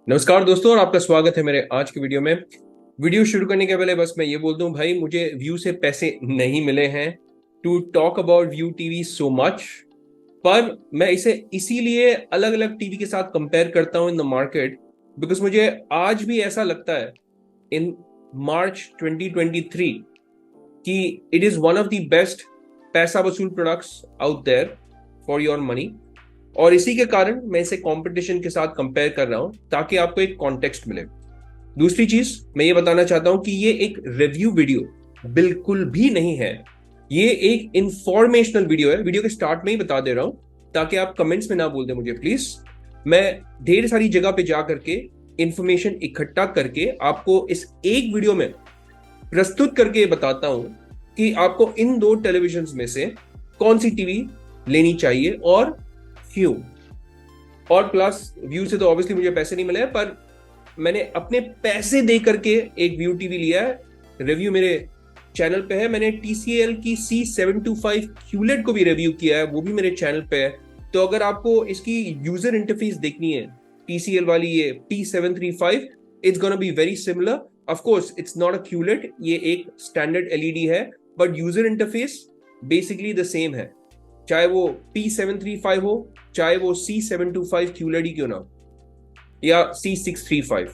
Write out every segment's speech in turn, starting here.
नमस्कार दोस्तों, और आपका स्वागत है मेरे आज की वीडियो में। वीडियो शुरू करने के पहले बस मैं ये बोल दूं, भाई मुझे व्यू से पैसे नहीं मिले हैं to talk about view TV so much. पर मैं इसे इसीलिए अलग अलग टीवी के साथ कंपेयर करता हूं इन द मार्केट, बिकॉज मुझे आज भी ऐसा लगता है इन मार्च 2023 कि it is one of the best पैसा वसूल products out there for your money. और इसी के कारण मैं इसे कंपटीशन के साथ कंपेयर कर रहा हूं ताकि आपको एक कॉन्टेक्स्ट मिले। दूसरी चीज मैं ये बताना चाहता हूं कि ये एक रिव्यू वीडियो बिल्कुल भी नहीं है। ये एक इंफॉर्मेशनल वीडियो है। वीडियो के स्टार्ट में ही बता दे रहा हूं ताकि आप कमेंट्स में ना बोल दे मुझे प्लीज। मैं ढेर सारी जगह पे जा करके इंफॉर्मेशन इकट्ठा करके आपको इस एक वीडियो में प्रस्तुत करके बताता हूं कि आपको इन दो टेलीविजन में से कौन सी टीवी लेनी चाहिए और क्यों। और प्लस व्यू से तो ऑब्वियसली मुझे पैसे नहीं मिले हैं, पर मैंने अपने पैसे दे करके एक व्यू टीवी लिया है। रिव्यू मेरे चैनल पे है। मैंने TCL की C725 QLED को भी रिव्यू किया है, वो भी मेरे चैनल पे है। तो अगर आपको इसकी यूजर इंटरफेस देखनी है, TCL वाली ये P735, it's gonna be very similar. Of course it's not a QLED, ये एक स्टैंडर्ड LED है, but user interface basically the same है। चाहे वो P735 हो, चाहे वो C725 QLED ही क्यों ना, या C635।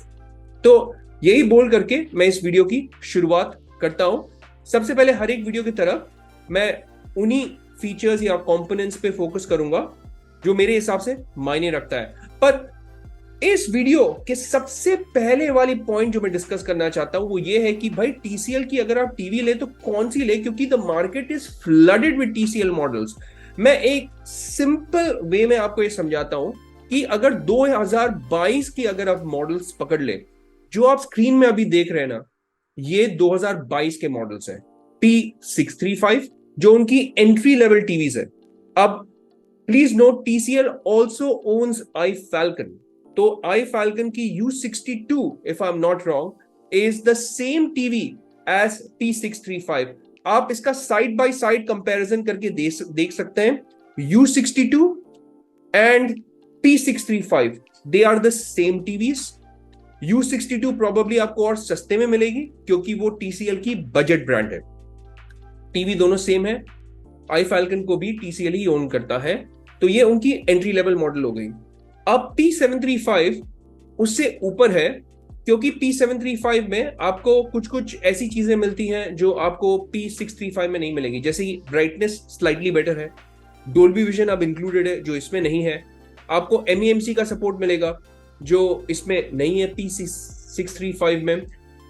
तो यही बोल करके मैं इस वीडियो की शुरुआत करता हूं। सबसे पहले हर एक वीडियो की तरह मैं उन्हीं फीचर्स या कंपोनेंट्स पे फोकस करूंगा जो मेरे हिसाब से मायने रखता है। पर इस वीडियो के सबसे पहले वाली पॉइंट जो मैं डिस्कस करना चाहता हूं वो ये है कि भाई TCL की अगर आप टीवी ले तो कौन सी ले, क्योंकि the market is flooded with TCL models. मैं एक सिंपल वे में आपको ये समझाता हूं कि अगर 2022 की अगर आप मॉडल्स पकड़ ले, जो आप स्क्रीन में अभी देख रहे हैं ना, ये 2022 के मॉडल्स हैं। P635 जो उनकी एंट्री लेवल टीवीज है। अब please note, TCL also owns iFFalcon. तो आई फैल्कन की U62, if I am not wrong, is the same TV as P635। आप इसका साइड बाय साइड कंपैरिजन करके देख सकते हैं। U62 and P635, they are the same TVs. U62 probably आपको और सस्ते में मिलेगी क्योंकि वो TCL की बजट ब्रांड है। टीवी दोनों सेम है। आई फैल्कन को भी TCL ही ओन करता है। तो ये उनकी एंट्री लेवल मॉडल हो गई। अब P735 उससे ऊपर है, क्योंकि P735 में आपको कुछ कुछ ऐसी चीजें मिलती हैं जो आपको P635 में नहीं मिलेगी। जैसे कि ब्राइटनेस स्लाइटली बेटर है, डोल्बी विजन अब इंक्लूडेड है जो इसमें नहीं है, आपको MEMC का सपोर्ट मिलेगा जो इसमें नहीं है P635 में।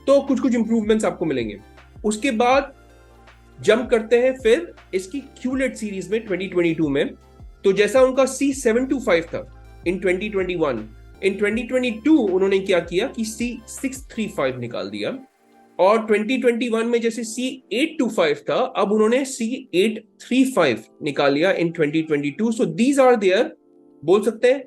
तो कुछ कुछ इंप्रूवमेंट्स आपको मिलेंगे। उसके बाद जंप करते हैं फिर इसकी QLED सीरीज में 2022 में। तो जैसा उनका C725 था इन 2021, इन 2022 उन्होंने क्या किया कि C635 निकाल दिया। और 2021 में जैसे C825 था, अब उन्होंने C835 निकाल लिया इन 2022। सो दीज आर देयर, बोल सकते हैं,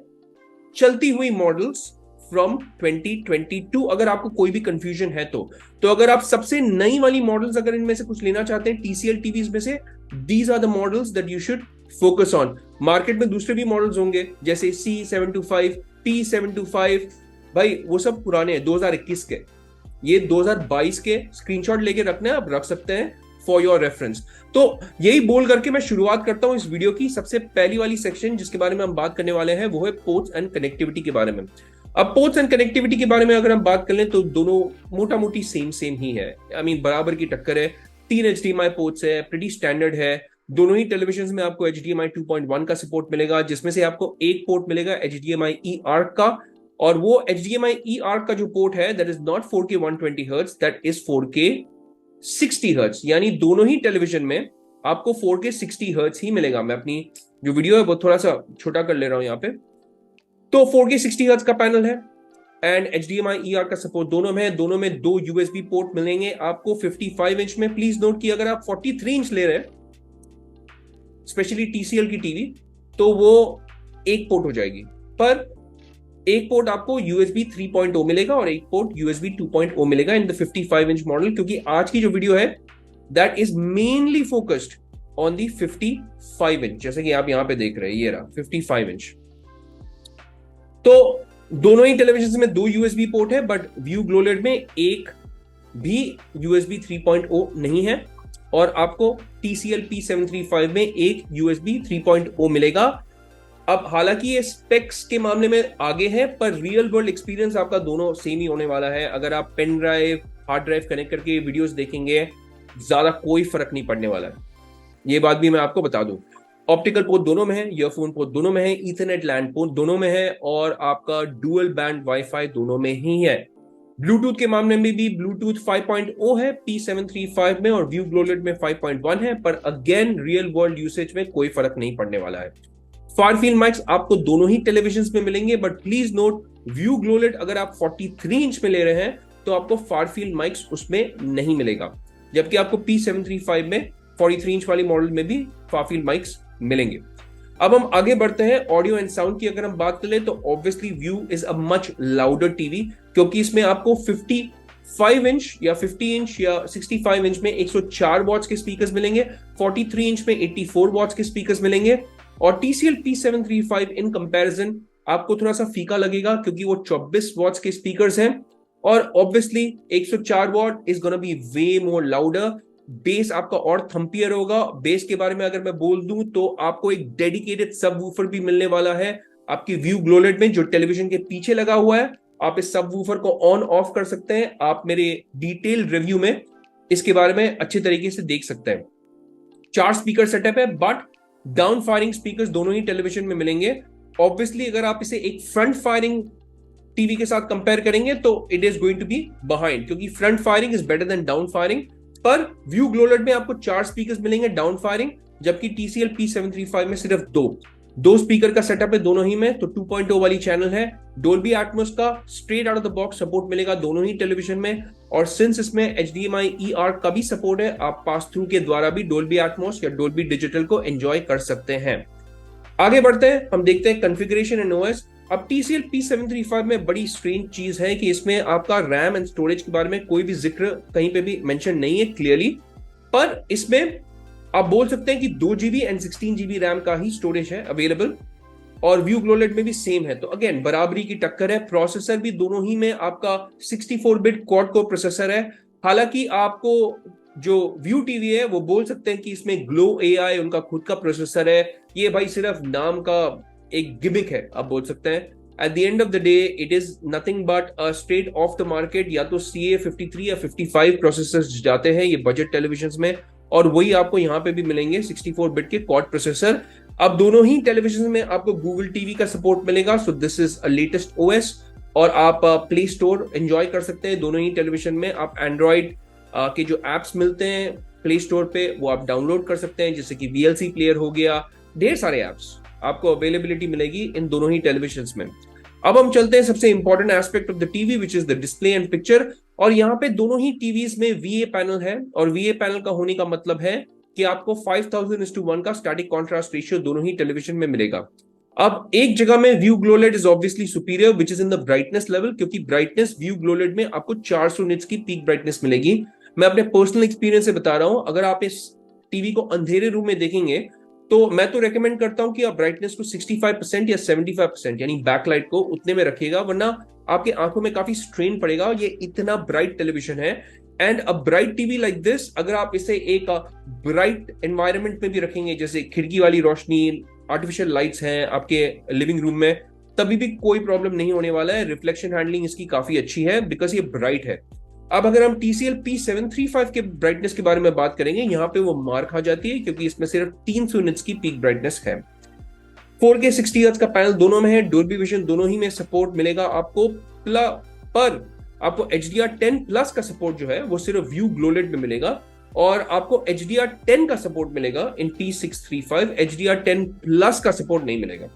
चलती हुई मॉडल्स फ्रॉम 2022। अगर आपको कोई भी कंफ्यूजन है तो अगर आप सबसे नई वाली मॉडल्स अगर इनमें से कुछ लेना चाहते हैं TCL टीवीज में से, these are the models that you should focus on. Market में दूसरे भी मॉडल्स होंगे जैसे C725, P725, भाई वो सब पुराने हैं 2021 के। ये 2022 के स्क्रीनशॉट लेके रखना है, आप रख सकते हैं फॉर योर रेफरेंस। तो यही बोल करके मैं शुरुआत करता हूं इस वीडियो की। सबसे पहली वाली सेक्शन जिसके बारे में हम बात करने वाले हैं वो है पोर्ट्स एंड कनेक्टिविटी के बारे में। अब पोर्ट्स एंड कनेक्टिविटी के बारे में अगर हम बात कर लें तो दोनों मोटा मोटी सेम ही है। आई मीन बराबर की टक्कर है। 3 HDMI पोर्ट्स है, प्रीटी स्टैंडर्ड है। दोनों ही टेलीविजन में आपको HDMI 2.1 का सपोर्ट मिलेगा, जिसमें से आपको एक पोर्ट मिलेगा HDMI eARC का। और वो HDMI eARC का जो पोर्ट है that is not 4K 120 hertz, that is 4K 60 hertz. यानी दोनों ही टेलीविजन में आपको 4K 60 हर्ट्ज ही मिलेगा। मैं अपनी जो वीडियो है वो थोड़ा सा छोटा कर ले रहा हूं यहाँ पे। तो 4K 60 हर्ट्ज का पैनल है एंड HDMI eARC का सपोर्ट दोनों में है। दोनों में 2 USB पोर्ट मिलेंगे आपको 55 इंच में। प्लीज नोट कि अगर आप 43 इंच ले रहे हैं स्पेशली TCL की टीवी, तो वो एक पोर्ट हो जाएगी। पर एक पोर्ट आपको USB 3.0 मिलेगा और एक पोर्ट USB 2.0 मिलेगा इन द 55 इंच मॉडल, क्योंकि आज की जो वीडियो है that is mainly focused on the 55 inch. जैसे कि आप यहां पे देख रहे हैं, ये रहा 55 इंच। तो दोनों ही टेलीविजन में 2 यूएसबी पोर्ट है, बट व्यू ग्लोलेड में एक भी यूएसबी 3.0 नहीं है, और आपको TCL P735 में एक USB 3.0 मिलेगा। अब हालांकि ये स्पेक्स के मामले में आगे है, पर रियल वर्ल्ड एक्सपीरियंस आपका दोनों सेम ही होने वाला है। अगर आप pen drive, hard drive connect करके वीडियोस देखेंगे, ज्यादा कोई फर्क नहीं पड़ने वाला है, ये बात भी मैं आपको बता दूं। ऑप्टिकल पोर्ट दोनों में है, ईयरफोन पोर्ट दोनों में है, ईथरनेट लैंड पोर्ट दोनों में है, और आपका डुअल बैंड वाईफाई दोनों में ही है। ब्लूटूथ के मामले में भी ब्लूटूथ 5.0 है P735 में, और व्यू ग्लोलेड में 5.1 है, पर अगेन रियल वर्ल्ड यूसेज में कोई फर्क नहीं पड़ने वाला है। फार फील्ड माइक्स आपको दोनों ही टेलीविजन में मिलेंगे, बट प्लीज नोट, व्यू ग्लोलेड अगर आप 43 इंच में ले रहे हैं तो आपको फार फील्ड माइक्स उसमें नहीं मिलेगा, जबकि आपको P735 में 43 इंच वाली मॉडल में भी फार फील्ड माइक्स मिलेंगे। अब हम आगे बढ़ते हैं। ऑडियो एंड साउंड की अगर हम बात करें तो obviously view is a much louder TV, क्योंकि इसमें आपको 55 इंच या 50 इंच या 65 इंच में 104 वॉट्स के स्पीकर्स मिलेंगे, 43 इंच में 84 वॉट्स के स्पीकर्स मिलेंगे, और TCL P735 इन कंपैरिजन आपको थोड़ा सा फीका लगेगा क्योंकि वो 24 वॉट्स के स्पीकर्स हैं, और obviously 104 what is gonna be way more louder. Base आपका और थम्पियर होगा। बेस के बारे में अगर मैं बोल दूं तो आपको एक डेडिकेटेड सबवूफर भी मिलने वाला है आपकी व्यू ग्लोलेड में, जो टेलीविजन के पीछे लगा हुआ है। आप इस सबवूफर को ऑन ऑफ कर सकते हैं। आप मेरे डिटेल रिव्यू में इसके बारे में अच्छे तरीके से देख सकते हैं। 4 स्पीकर सेटअप है, बट डाउन फायरिंग स्पीकर्स दोनों ही टेलीविजन में मिलेंगे। ऑब्वियसली अगर आप इसे एक फ्रंट फायरिंग टीवी के साथ कंपेयर करेंगे तो it is going to be behind, क्योंकि front firing is better than down firing. पर व्यू ग्लोलेड में आपको 4 स्पीकर्स मिलेंगे डाउन फायरिंग, जबकि TCL P735 में सिर्फ 2 स्पीकर का सेटअप है दोनों ही में। तो 2.0 वाली चैनल है। डोल्बी एटमॉस का straight out of the box support मिलेगा दोनों ही टेलीविजन में, और सिंस इसमें HDMI ER का भी सपोर्ट है, आप पास थ्रू के द्वारा भी डोल्बी एटमॉस या डोल्बी डिजिटल को एंजॉय कर सकते हैं। आगे बढ़ते हैं, हम देखते हैं कॉन्फ़िगरेशन एंड OS। अब TCL P735 में बड़ी स्ट्रेंज चीज है कि इसमें आपका रैम एंड स्टोरेज के बारे में कोई भी जिक्र कहीं पे भी मेंशन नहीं है क्लियरली, पर इसमें आप बोल सकते हैं कि 2GB एंड 16GB रैम का ही स्टोरेज है अवेलेबल, और व्यू ग्लोलेड में भी सेम है। तो अगेन बराबरी की टक्कर है। प्रोसेसर भी दोनों ही में आपका 64 बिट क्वाड कोर प्रोसेसर है। हालांकि आपको जो व्यू टीवी है वो बोल सकते हैं कि इसमें ग्लो AI उनका खुद का प्रोसेसर है। ये भाई सिर्फ नाम का एक गिमिक है, आप बोल सकते हैं। Eight the end of the day it is nothing but a straight of the market, या तो CA53 या 55 प्रोसेसर्स जाते हैं ये बजट टेलीविजन में, और वही आपको यहाँ पे भी मिलेंगे 64 बिट के क्वाड प्रोसेसर। अब दोनों ही टेलीविजन में आपको गूगल टीवी का सपोर्ट मिलेगा, so this is a latest OS, और आप प्ले स्टोर एंजॉय कर सकते हैं दोनों ही टेलीविजन में। आप एंड्रॉइड के जो एप्स मिलते हैं प्ले स्टोर पे वो आप डाउनलोड कर सकते हैं, जैसे कि VLC प्लेयर हो गया, ढेर सारे एप्स आपको अवेलेबिलिटी मिलेगी इन दोनों ही टेलीविजन में। अब हम चलते हैं सबसे important aspect of the TV, which is the display and picture. और यहाँ पे दोनों ही टीवीज में VA पैनल है, और VA पैनल का होने का मतलब है कि आपको 5000:1 का स्टैटिक कॉन्ट्रास्ट रेशियो दोनों ही टेलीविजन में मिलेगा। अब एक जगह में Vu GloLED is obviously superior, which is in the brightness level, क्योंकि ब्राइटनेस व्यू ग्लोलेड में आपको 400 निट्स की पीक ब्राइटनेस मिलेगी। मैं अपने पर्सनल एक्सपीरियंस से बता रहा हूं, अगर आप इस टीवी को अंधेरे रूम में देखेंगे तो मैं तो रेकमेंड करता हूं कि आप ब्राइटनेस को 65% या 75% यानी बैकलाइट को उतने में रखिएगा, वरना आपके आंखों में काफी स्ट्रेन पड़ेगा। ये इतना ब्राइट टेलीविजन है, and a bright TV like this, अगर आप इसे एक ब्राइट एनवायरनमेंट में भी रखेंगे, जैसे खिड़की वाली रोशनी, आर्टिफिशियल लाइट्स हैं आपके लिविंग रूम में, तभी भी कोई प्रॉब्लम नहीं होने वाला है। रिफ्लेक्शन हैंडलिंग इसकी काफी अच्छी है बिकॉज ये ब्राइट है। अब अगर हम TCL P735 के ब्राइटनेस के बारे में बात करेंगे, यहाँ पे वो मार खा जाती है क्योंकि इसमें सिर्फ 300 निट्स की पीक ब्राइटनेस है। 4K 60 हर्ट्ज का पैनल दोनों में है, डोल्बी विजन दोनों ही में सपोर्ट मिलेगा आपको, पर आपको HDR10 प्लस का सपोर्ट जो है वो सिर्फ व्यू ग्लोलेड में मिलेगा, और आपको HDR10 का सपोर्ट मिलेगा इन P635, HDR10 प्लस का सपोर्ट नहीं मिलेगा,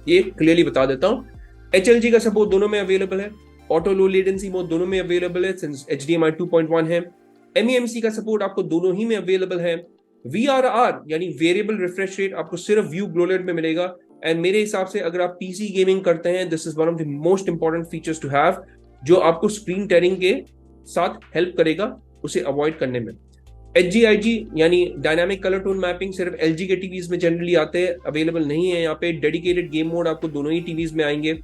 ये क्लियरली बता देता हूं। HLG का सपोर्ट दोनों में अवेलेबल है, ऑटो लो लेटेंसी मोड दोनों में अवेलेबल है सिंस HDMI 2.1 है, MEMC का सपोर्ट आपको दोनों ही में अवेलेबल है। VRR यानी वेरिएबल रिफ्रेश रेट आपको सिर्फ व्यू ग्लोलेड में मिलेगा, एंड मेरे हिसाब से अगर आप PC गेमिंग करते हैं, this is one of the most important features to have, जो आपको स्क्रीन टेयरिंग के साथ हेल्प करेगा उसे अवॉइड करने में। HGIG यानी डायनामिक कलर टोन मैपिंग सिर्फ LG के टीवीज में जनरली आते हैं, अवेलेबल नहीं है यहाँ पे। डेडिकेटेड गेम मोड आपको दोनों ही टीवीज में आएंगे,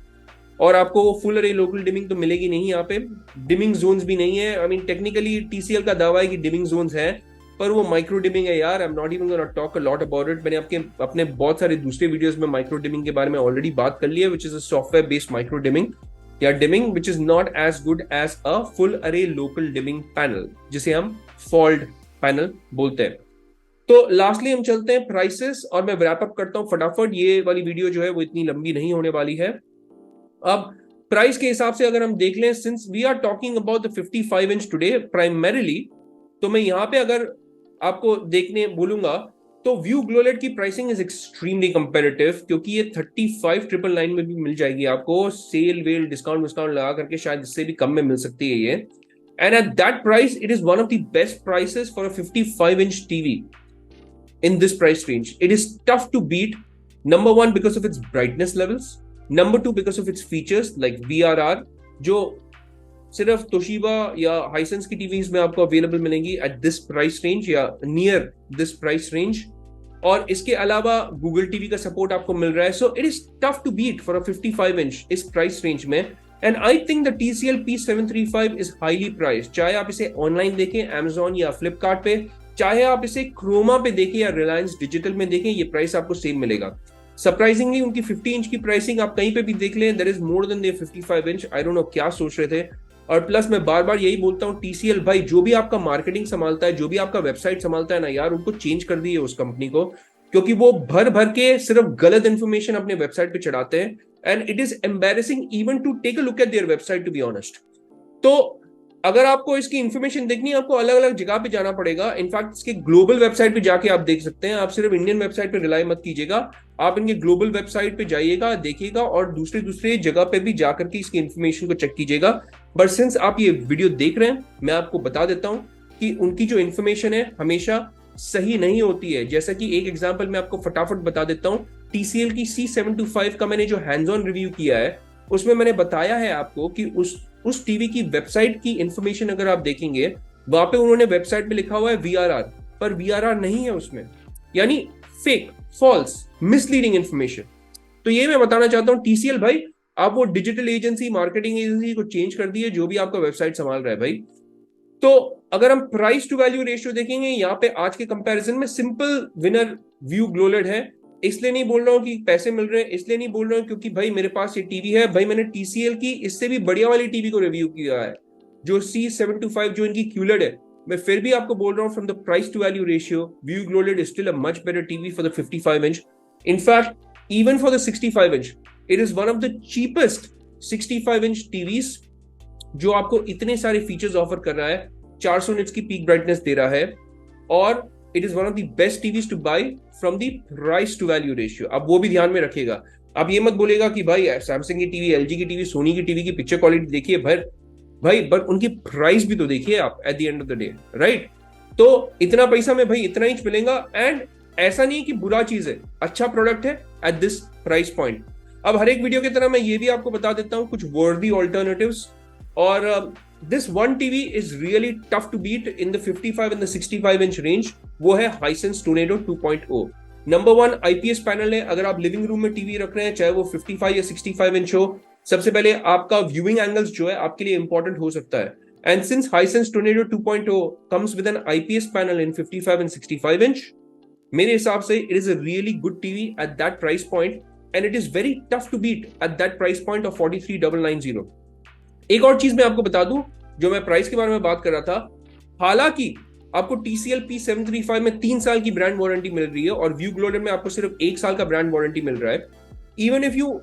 और आपको फुल अरे लोकल डिमिंग तो मिलेगी नहीं यहाँ पे, डिमिंग जोन्स भी नहीं है। आई मीन टेक्निकली टीसीएल का दावा है कि डिमिंग जोन्स हैं, पर वो माइक्रो डिमिंग है यार। आई am not even gonna talk a lot about it. मैंने अपने बहुत सारे दूसरे वीडियोस में माइक्रो डिमिंग के बारे में ऑलरेडी बात कर ली है, which is a software based micro dimming या dimming which is not as good as a full array local dimming panel, जिसे हम फॉल्ड पैनल बोलते हैं। तो लास्टली हम चलते हैं प्राइसेस, और मैं रैप अप करता हूं फटाफट। ये वाली वीडियो जो है वो इतनी लंबी नहीं होने वाली है। अब प्राइस के हिसाब से अगर हम देख लें, since we are talking about the 55 inch today primarily, तो मैं यहां पे अगर आपको देखने बोलूंगा तो व्यू ग्लोलेट की प्राइसिंग इज एक्सट्रीमली कंपेरेटिव, क्योंकि ये 35,999 में भी मिल जाएगी आपको, सेल वेल डिस्काउंट विस्काउंट लगा करके शायद इससे भी कम में मिल सकती है ये। And at that price it is one of the best prices for a 55 inch TV in this price range. It is tough to beat. Number one, because of its brightness levels. Number two, because of its features like VRR, जो सिर्फ Toshiba या Hisense की TVs में आपको available मिलेंगी at this price range या near this price range. और इसके अलावा गूगल टीवी का सपोर्ट आपको मिल रहा है। So it is tough to beat for a 55 inch इस प्राइस रेंज में। And I think the TCL P735 is highly priced, चाहे आप इसे ऑनलाइन देखें Amazon या फ्लिपकार्ट पे, चाहे आप इसे क्रोमा पे देखें या रिलायंस डिजिटल में देखें, ये प्राइस आपको सेम मिलेगा। सरप्राइजिंगली उनकी 50 इंच की प्राइसिंग आप कहीं पे भी देख लें, there is more than their 55 inch. I don't know क्या सोच रहे थे। और प्लस मैं बार बार यही बोलता हूँ, TCL भाई जो भी आपका मार्केटिंग संभालता है, जो भी आपका वेबसाइट संभालता है ना यार, उनको चेंज कर दिए उस कंपनी को, क्योंकि वो भर भर के सिर्फ गलत इंफॉर्मेशन अपने वेबसाइट पे चढ़ाते हैं। And it is embarrassing even to take a look at their website, to be honest. तो अगर आपको इसकी इंफॉर्मेशन देखनी है, आपको अलग अलग जगह पे जाना पड़ेगा। इनफैक्ट इसके ग्लोबल वेबसाइट पे जाके आप देख सकते हैं। आप सिर्फ इंडियन वेबसाइट पे रिलाई मत कीजिएगा, आप इनके ग्लोबल वेबसाइट पे जाइएगा, देखिएगा, और दूसरे दूसरे जगह पे भी जाकर के इसकी इंफॉर्मेशन को चेक कीजिएगा। बट सिंस आप ये वीडियो देख रहे हैं, मैं आपको बता देता हूं कि उनकी जो इंफॉर्मेशन है हमेशा सही नहीं होती है। जैसा कि एक एग्जाम्पल मैं आपको फटाफट बता देता हूँ, TCL की C725 का मैंने जो हैंड्स ऑन रिव्यू किया है, उसमें मैंने बताया है आपको कि उस टीवी की वेबसाइट की इंफॉर्मेशन अगर आप देखेंगे, वहां पे उन्होंने वेबसाइट पे लिखा हुआ है VRR, पर VRR नहीं है उसमें, यानी फेक, फॉल्स, मिसलीडिंग इंफॉर्मेशन। तो ये मैं बताना चाहता हूं, TCL भाई आप वो डिजिटल एजेंसी, मार्केटिंग एजेंसी को चेंज कर दिए जो भी आपका वेबसाइट संभाल रहा है भाई। तो अगर हम प्राइस टू वैल्यू रेशियो देखेंगे, यहाँ पे आज के कंपैरिजन में सिंपल विनर व्यू ग्लोलेट है। इसलिए नहीं बोल रहा हूँ कि पैसे मिल रहे हैं, इसलिए नहीं बोल रहा हूँ क्योंकि भाई मेरे पास ये टीवी है। भाई मैंने TCL की इससे भी बढ़िया वाली टीवी को रिव्यू किया है, जो C725 जो इनकी QLED है। मैं फिर भी आपको बोल रहा हूँ, from the price to value ratio, Vu GloLED is still a much better TV for the 55 inch. In fact even for the 65 inch it is one of the cheapest 65 inch TVs, जो आपको इतने सारे फीचर्स ऑफर कर रहा है, 400 nits की peak brightness दे रहा है, और it is one of the best TVs to buy from the price to value ratio. अब वो भी ध्यान में रखिएगा। अब ये मत बोलेगा कि भाई सैमसंग की टीवी, LG की टीवी, सोनी की टीवी की पिक्चर क्वालिटी देखिए भाई, बट उनकी प्राइस भी तो देखिए आप eight the end of the day, right? तो इतना पैसा में भाई इतना इंच मिलेगा, एंड ऐसा नहीं कि बुरा चीज है, अच्छा प्रोडक्ट है एट दिस प्राइस पॉइंट। अब हर एक वीडियो की तरह मैं ये भी आपको बता देता हूँ कुछ वर्दी ऑल्टरनेटिव्स, और this one TV is really tough to beat in the 55 and the 65 inch range. वो है Hisense Tornado 2.0। Number 1 IPS panel है। अगर आप लिविंग रूम में टीवी रख रहे हैं, चाहे वो 55 या 65 इंच हो, सबसे पहले आपका व्यूइंग एंगल्स जो है आपके लिए इंपॉर्टेंट हो सकता है। And since Hisense Tornado 2.0 comes with an IPS panel in 55 and 65 inch, मेरे हिसाब से it is a really good TV at that price point, and it is very tough to beat at that price point of 43,990। एक और चीज मैं आपको बता दूं, जो मैं प्राइस के बारे में बात कर रहा था, हालांकि आपको TCL P735 में 3 साल की ब्रांड वारंटी मिल रही है, और व्यू ग्लोलेट में आपको सिर्फ 1 साल का ब्रांड वारंटी मिल रहा है। Even if you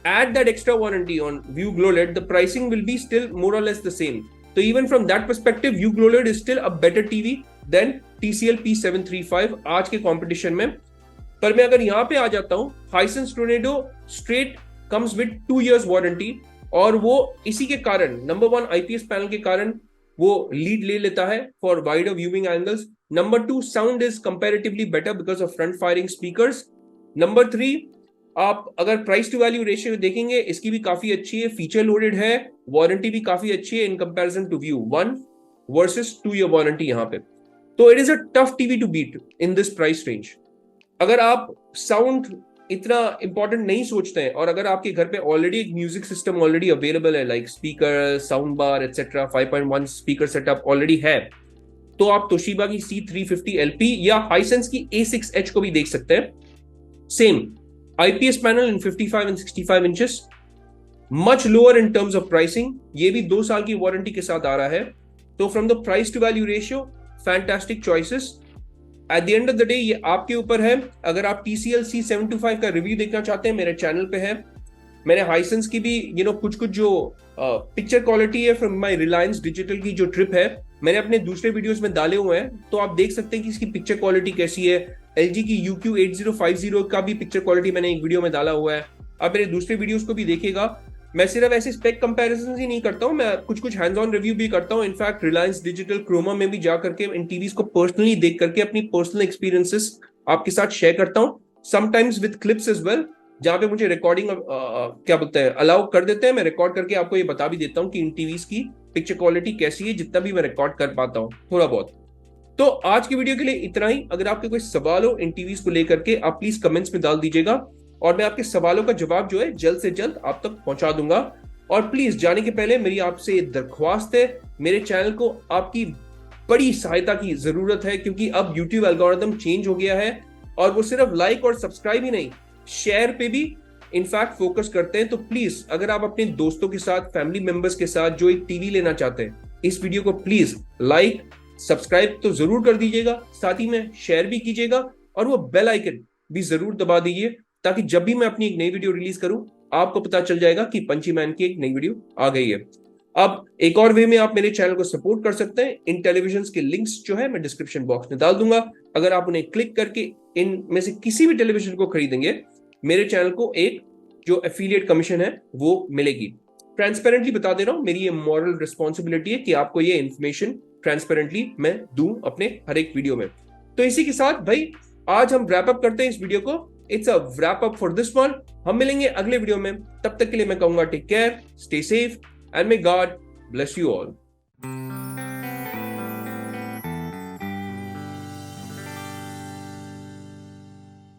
add that extra warranty on View GloLED, the pricing will be still more or less the same. So even from that perspective, View GloLED is still a better TV than TCL P735 आज के competition में। पर मैं अगर यहाँ पे आ जाता हूँ, Hisense Tornado straight comes with 2 years warranty, और वो इसी के कारण, नंबर 1 IPS पैनल के कारण वो लीड ले लेता है for wider viewing angles. Number 2 sound is comparatively better because of front firing speakers. Number 3 आप अगर प्राइस टू वैल्यू रेशियो देखेंगे, इसकी भी काफी अच्छी है, फीचर लोडेड है, वारंटी भी काफी अच्छी है in comparison to Vu 1 versus 2 year warranty यहाँ पे। तो it is a tough TV to beat in this price range. अगर आप साउंड इतना इंपॉर्टेंट नहीं सोचते हैं। और अगर आपके घर पे ऑलरेडी एक म्यूजिक सिस्टम ऑलरेडी अवेलेबल है, like speaker, sound bar etcetera, 5.1 speaker setup already है, तो आप तोशिबा की C350 LP या हाइसेंस की A6H को भी देख सकते हैं। Same IPS panel in 55 and 65 inches, much lower in terms of pricing. ये भी 2 साल की वारंटी के साथ आ रहा है। तो from the price to value ratio, fantastic choices. At the end of the day ये आपके ऊपर है। अगर आप TCL C725 का रिव्यू देखना चाहते हैं, मेरे चैनल पे है। मैंने हाइसेंस की भी कुछ जो पिक्चर क्वालिटी है फ्रॉम माय रिलायंस डिजिटल की जो ट्रिप है, मैंने अपने दूसरे वीडियोस में डाले हुए हैं, तो आप देख सकते हैं कि इसकी पिक्चर क्वालिटी कैसी है। LG की UQ8050 का भी पिक्चर क्वालिटी मैंने एक वीडियो में डाला हुआ है। आप मेरे दूसरे वीडियोस को भी देखिएगा। मैं सिर्फ ऐसे स्पेक कंपैरिजन ही नहीं करता हूँ, मैं कुछ हैंड्स ऑन रिव्यू भी करता हूँ। इनफैक्ट रिलायंस डिजिटल क्रोमा में भी जा करके इन टीवीज को पर्सनली देख करके अपनी पर्सनल एक्सपीरियंसेस आपके साथ शेयर करता हूँ, sometimes with clips as well, जहां पे मुझे रिकॉर्डिंग क्या बोलते हैं अलाउ कर देते हैं। मैं रिकॉर्ड करके आपको ये बता भी देता हूँ कि इन टीवीज की पिक्चर क्वालिटी कैसी है, जितना भी मैं रिकॉर्ड कर पाता हूँ थोड़ा बहुत। तो आज की वीडियो के लिए इतना ही। अगर आपके कोई सवाल हो इन टीवीज को लेकर के, आप प्लीज कमेंट्स में डाल दीजिएगा और मैं आपके सवालों का जवाब जो है जल्द से जल्द आप तक पहुंचा दूंगा। और प्लीज जाने के पहले मेरी आपसे दरख्वास्त है, मेरे चैनल को आपकी बड़ी सहायता की जरूरत है, क्योंकि अब यूट्यूब एल्गोरिथम चेंज हो गया है और वो सिर्फ लाइक और सब्सक्राइब ही नहीं, शेयर पे भी इनफैक्ट फोकस करते हैं। तो प्लीज अगर आप अपने दोस्तों के साथ, फैमिली मेंबर्स के साथ जो एक टीवी लेना चाहते हैं, इस वीडियो को प्लीज लाइक सब्सक्राइब तो जरूर कर दीजिएगा, साथ ही में शेयर भी कीजिएगा और वो बेल आइकन भी जरूर दबा दीजिए, ताकि जब भी मैं अपनी एक नई वीडियो रिलीज करूं आपको पता चल जाएगा कि पंची मैन की एक नई वीडियो आ गई है। अब एक और वे में आप मेरे चैनल को सपोर्ट कर सकते हैं। इन टेलीविजन के लिंक्स जो है मैं डिस्क्रिप्शन बॉक्स में डाल दूंगा। अगर आप उन्हें क्लिक करके इन में से किसी भी टेलीविजन को खरीदेंगे, मेरे चैनल को एक जो एफिलिएट कमीशन है वो मिलेगी। ट्रांसपेरेंटली बता दे रहा हूं, मेरी ये मॉरल रिस्पॉन्सिबिलिटी है कि आपको ये इन्फॉर्मेशन ट्रांसपेरेंटली मैं दूं अपने हर एक वीडियो में। तो इसी के साथ भाई आज हम रैप अप करते हैं इस वीडियो को। It's a wrap up for this one. हम मिलेंगे अगले वीडियो में, तब तक के लिए मैं कहूंगा take care, stay safe and may God bless you all.